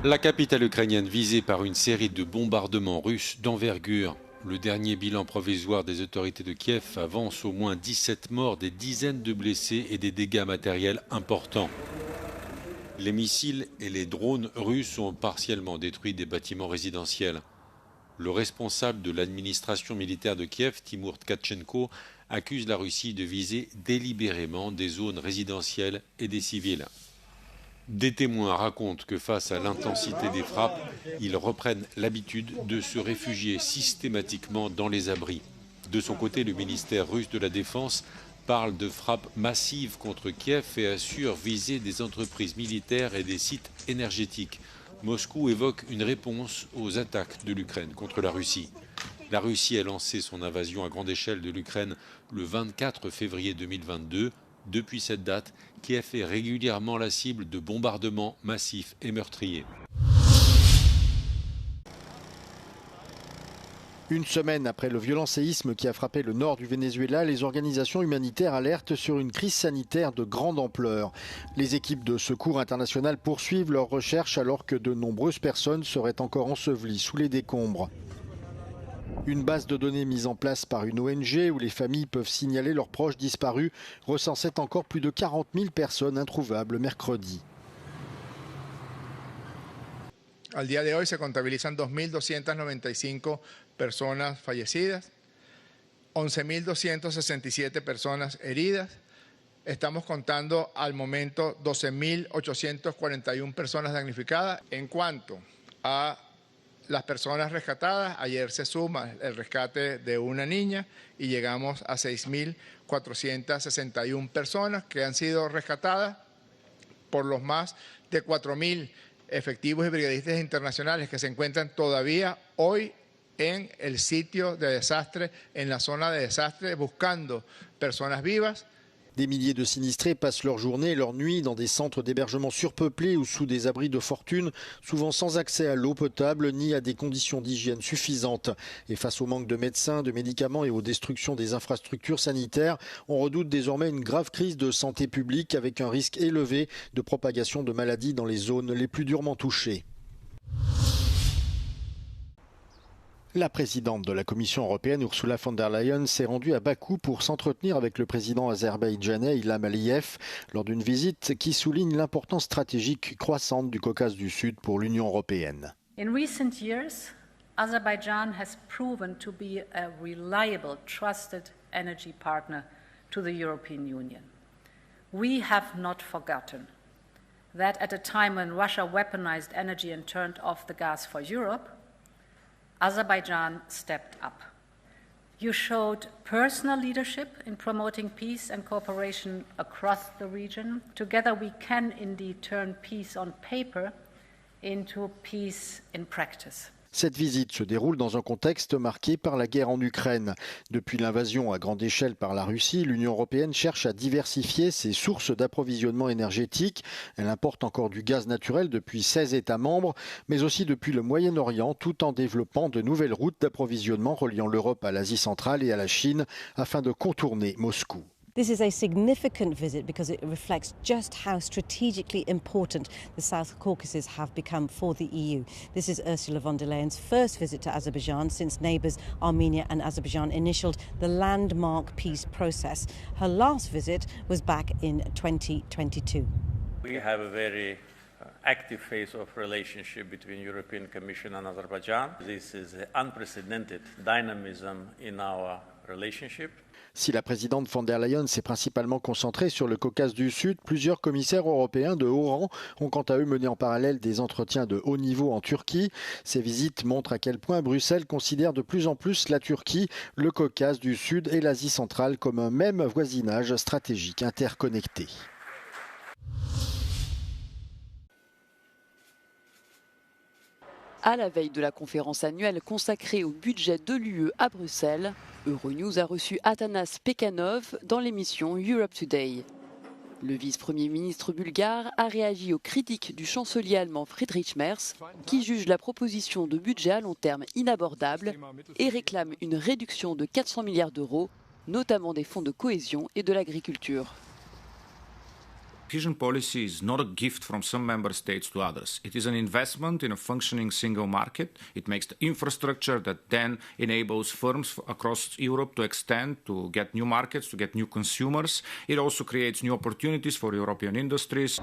La capitale ukrainienne visée par une série de bombardements russes d'envergure. Le dernier bilan provisoire des autorités de Kiev avance au moins 17 morts, des dizaines de blessés et des dégâts matériels importants. Les missiles et les drones russes ont partiellement détruit des bâtiments résidentiels. Le responsable de l'administration militaire de Kiev, Timur Tkachenko, accuse la Russie de viser délibérément des zones résidentielles et des civils. Des témoins racontent que face à l'intensité des frappes, ils reprennent l'habitude de se réfugier systématiquement dans les abris. De son côté, le ministère russe de la Défense parle de frappes massives contre Kiev et assure viser des entreprises militaires et des sites énergétiques. Moscou évoque une réponse aux attaques de l'Ukraine contre la Russie. La Russie a lancé son invasion à grande échelle de l'Ukraine le 24 février 2022. Depuis cette date, Kiev est régulièrement la cible de bombardements massifs et meurtriers. Une semaine après le violent séisme qui a frappé le nord du Venezuela, les organisations humanitaires alertent sur une crise sanitaire de grande ampleur. Les équipes de secours internationales poursuivent leurs recherches alors que de nombreuses personnes seraient encore ensevelies sous les décombres. Une base de données mise en place par une ONG où les familles peuvent signaler leurs proches disparus recensait encore plus de 40 000 personnes introuvables mercredi. Al día de hoy se contabilizan 2.295 personas fallecidas, 11.267 personas heridas. Estamos contando al momento 12.841 personas damnificadas. En cuanto a las personas rescatadas, ayer se suma el rescate de una niña y llegamos a 6.461 personas que han sido rescatadas por los más de 4.000 efectivos y brigadistas internacionales que se encuentran todavía hoy en el sitio de desastre, en la zona de desastre, buscando personas vivas. Des milliers de sinistrés passent leur journée et leur nuit dans des centres d'hébergement surpeuplés ou sous des abris de fortune, souvent sans accès à l'eau potable ni à des conditions d'hygiène suffisantes. Et face au manque de médecins, de médicaments et aux destructions des infrastructures sanitaires, on redoute désormais une grave crise de santé publique avec un risque élevé de propagation de maladies dans les zones les plus durement touchées. La présidente de la Commission européenne, Ursula von der Leyen, s'est rendue à Bakou pour s'entretenir avec le président azerbaïdjanais Ilham Aliyev lors d'une visite qui souligne l'importance stratégique croissante du Caucase du Sud pour l'Union européenne. In recent years, Azerbaijan has proven to be a reliable, trusted energy partner to the European Union. We have not forgotten that at a time when Russia weaponized energy and turned off the gas for Europe, Azerbaijan stepped up. You showed personal leadership in promoting peace and cooperation across the region. Together we can indeed turn peace on paper into peace in practice. Cette visite se déroule dans un contexte marqué par la guerre en Ukraine. Depuis l'invasion à grande échelle par la Russie, l'Union européenne cherche à diversifier ses sources d'approvisionnement énergétique. Elle importe encore du gaz naturel depuis 16 États membres, mais aussi depuis le Moyen-Orient, tout en développant de nouvelles routes d'approvisionnement reliant l'Europe à l'Asie centrale et à la Chine afin de contourner Moscou. This is a significant visit because it reflects just how strategically important the South Caucasus have become for the EU. This is Ursula von der Leyen's first visit to Azerbaijan since neighbours Armenia and Azerbaijan initialed the landmark peace process. Her last visit was back in 2022. We have a very active phase of relationship between European Commission and Azerbaijan. This is unprecedented dynamism in our relationship. Si la présidente von der Leyen s'est principalement concentrée sur le Caucase du Sud, plusieurs commissaires européens de haut rang ont quant à eux mené en parallèle des entretiens de haut niveau en Turquie. Ces visites montrent à quel point Bruxelles considère de plus en plus la Turquie, le Caucase du Sud et l'Asie centrale comme un même voisinage stratégique interconnecté. À la veille de la conférence annuelle consacrée au budget de l'UE à Bruxelles, Euronews a reçu Atanas Pekanov dans l'émission Europe Today. Le vice-premier ministre bulgare a réagi aux critiques du chancelier allemand Friedrich Merz, qui juge la proposition de budget à long terme inabordable et réclame une réduction de 400 milliards d'euros, notamment des fonds de cohésion et de l'agriculture. cohesion policy is not a gift from some member states to others. It is an investment in a functioning single market. It makes the infrastructure that then enables firms across Europe to extend, to get new markets, to get new consumers. It also creates new opportunities for European industries.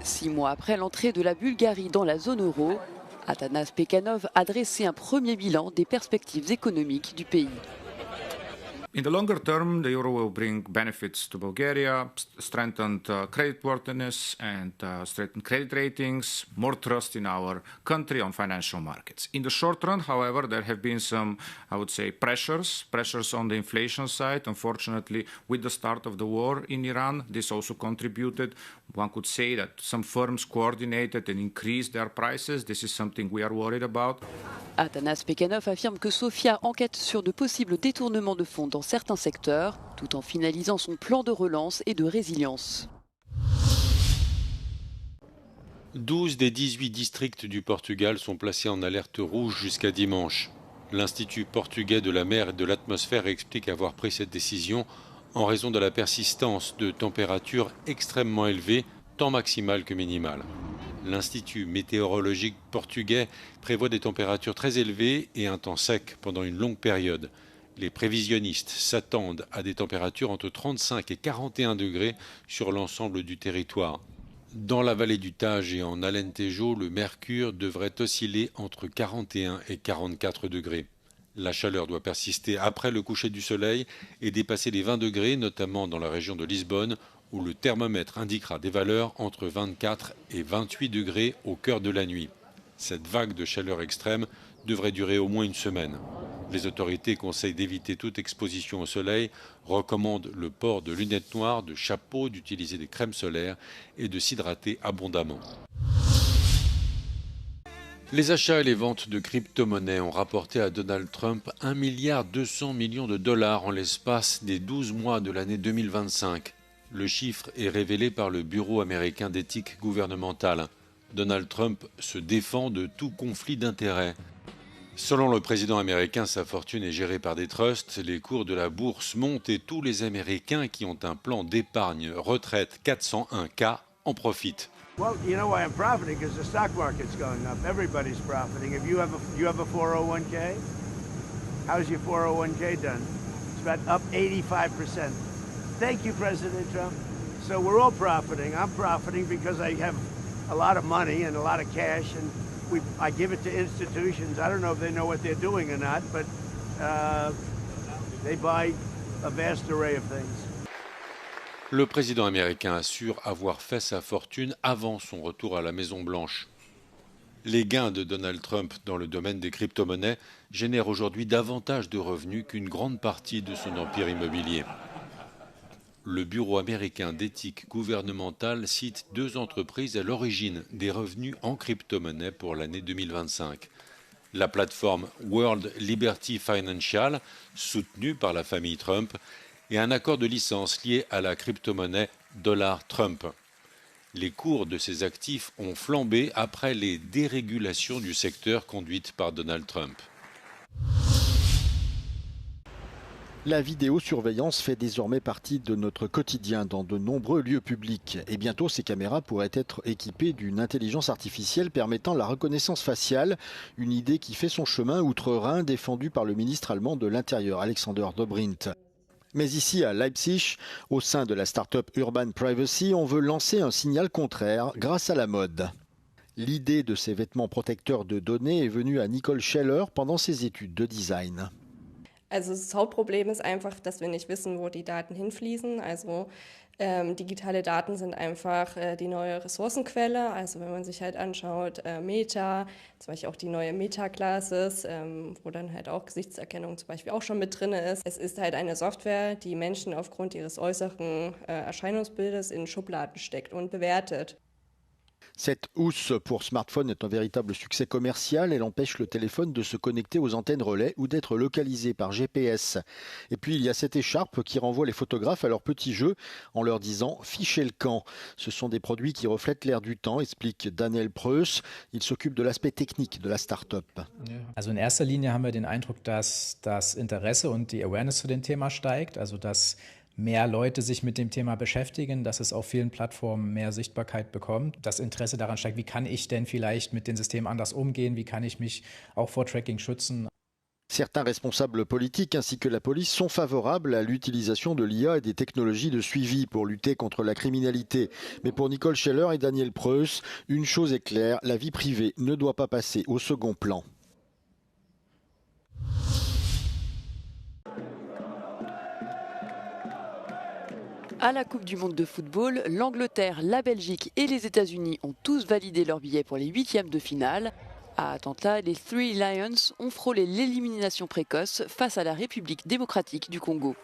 6 mois après l'entrée de la Bulgarie dans la zone euro, Atanas Pekanov a dressé un premier bilan des perspectives économiques du pays. In the longer term, the euro will bring benefits to Bulgaria, strengthened creditworthiness and strengthened credit ratings, more trust in our country on financial markets. In the short run, however, there have been some, I would say, pressures on the inflation side. Unfortunately, with the start of the war in Iran, this also contributed. One could say that some firms coordinated and increased their prices. This is something we are worried about. Atanas Pekanov affirme que Sofia enquête sur de possibles détournements de fonds dans certains secteurs, tout en finalisant son plan de relance et de résilience. 12 des 18 districts du Portugal sont placés en alerte rouge jusqu'à dimanche. L'Institut portugais de la mer et de l'atmosphère explique avoir pris cette décision en raison de la persistance de températures extrêmement élevées, tant maximales que minimales. L'Institut météorologique portugais prévoit des températures très élevées et un temps sec pendant une longue période. Les prévisionnistes s'attendent à des températures entre 35 et 41 degrés sur l'ensemble du territoire. Dans la vallée du Tage et en Alentejo, le mercure devrait osciller entre 41 et 44 degrés. La chaleur doit persister après le coucher du soleil et dépasser les 20 degrés, notamment dans la région de Lisbonne, où le thermomètre indiquera des valeurs entre 24 et 28 degrés au cœur de la nuit. Cette vague de chaleur extrême devrait durer au moins une semaine. Les autorités conseillent d'éviter toute exposition au soleil, recommandent le port de lunettes noires, de chapeaux, d'utiliser des crèmes solaires et de s'hydrater abondamment. Les achats et les ventes de crypto-monnaies ont rapporté à Donald Trump 1,2 milliard de dollars en l'espace des 12 mois de l'année 2025. Le chiffre est révélé par le Bureau américain d'éthique gouvernementale. Donald Trump se défend de tout conflit d'intérêts. Selon le président américain, sa fortune est gérée par des trusts, les cours de la bourse montent et tous les Américains qui ont un plan d'épargne retraite 401K en profitent. Well, you know why I'm profiting? Because the stock market's going up. Everybody's profiting. If you have a 401k, how's your 401k done? It's about up 85%. Thank you, President Trump. So we're all profiting. I'm profiting because I have a lot of money and a lot of cash, and I give it to institutions. I don't know if they know what they're doing or not, but they buy a vast array of things. Le président américain assure avoir fait sa fortune avant son retour à la Maison-Blanche. Les gains de Donald Trump dans le domaine des crypto-monnaies génèrent aujourd'hui davantage de revenus qu'une grande partie de son empire immobilier. Le Bureau américain d'éthique gouvernementale cite 2 entreprises à l'origine des revenus en crypto-monnaie pour l'année 2025. La plateforme World Liberty Financial, soutenue par la famille Trump, et un accord de licence lié à la crypto-monnaie Dollar Trump. Les cours de ces actifs ont flambé après les dérégulations du secteur conduites par Donald Trump. La vidéosurveillance fait désormais partie de notre quotidien dans de nombreux lieux publics. Et bientôt, ces caméras pourraient être équipées d'une intelligence artificielle permettant la reconnaissance faciale, une idée qui fait son chemin outre-Rhin, défendue par le ministre allemand de l'Intérieur, Alexander Dobrindt. Mais ici, à Leipzig, au sein de la start-up Urban Privacy, on veut lancer un signal contraire grâce à la mode. L'idée de ces vêtements protecteurs de données est venue à Nicole Scheller pendant ses études de design. Also das Hauptproblem ist einfach, dass wir nicht wissen, wo die Daten hinfließen. Also digitale Daten sind einfach die neue Ressourcenquelle. Also wenn man sich halt anschaut, Meta, zum Beispiel auch die neue Meta-Classes, wo dann halt auch Gesichtserkennung zum Beispiel auch schon mit drin ist. Es ist halt eine Software, die Menschen aufgrund ihres äußeren Erscheinungsbildes in Schubladen steckt und bewertet. Cette housse pour smartphone est un véritable succès commercial. Elle empêche le téléphone de se connecter aux antennes relais ou d'être localisé par GPS. Et puis il y a cette écharpe qui renvoie les photographes à leur petit jeu en leur disant « fichez le camp ». Ce sont des produits qui reflètent l'air du temps, explique Daniel Preuss. Il s'occupe de l'aspect technique de la start-up. Also in erster Linie haben wir den Eindruck, dass das Interesse und die Awareness zu dem Thema steigt. Also dass mehr Leute sich mit dem Thema beschäftigen, dass es auf vielen Plattformen mehr Sichtbarkeit bekommt. Das Interesse daran steigt, wie kann ich denn vielleicht mit den Systemen anders umgehen, wie kann ich mich auch vor Tracking schützen. Certains responsables politiques ainsi que la police sont favorables à l'utilisation de l'IA et des technologies de suivi pour lutter contre la criminalité. Mais pour Nicole Scheller et Daniel Preuss, une chose est claire, la vie privée ne doit pas passer au second plan. À la Coupe du monde de football, l'Angleterre, la Belgique et les États-Unis ont tous validé leurs billets pour les huitièmes de finale. À Atlanta, les Three Lions ont frôlé l'élimination précoce face à la République démocratique du Congo.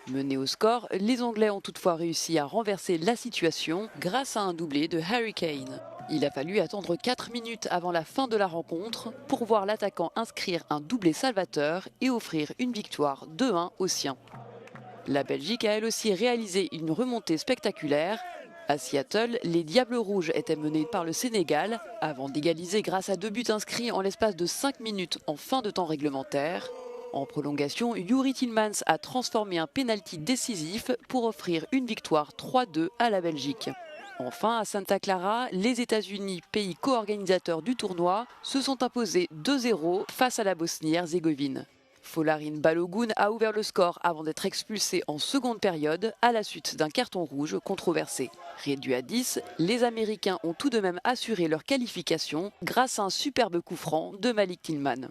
Menés au score, les Anglais ont toutefois réussi à renverser la situation grâce à un doublé de Harry Kane. Il a fallu attendre 4 minutes avant la fin de la rencontre pour voir l'attaquant inscrire un doublé salvateur et offrir une victoire 2-1 aux siens. La Belgique a elle aussi réalisé une remontée spectaculaire. À Seattle, les Diables Rouges étaient menés par le Sénégal avant d'égaliser grâce à 2 buts inscrits en l'espace de 5 minutes en fin de temps réglementaire. En prolongation, Youri Tillmans a transformé un pénalty décisif pour offrir une victoire 3-2 à la Belgique. Enfin, à Santa Clara, les États-Unis, pays co-organisateur du tournoi, se sont imposés 2-0 face à la Bosnie-Herzégovine. Folarin Balogun a ouvert le score avant d'être expulsé en seconde période à la suite d'un carton rouge controversé. Réduit à 10, les Américains ont tout de même assuré leur qualification grâce à un superbe coup franc de Malik Tillman.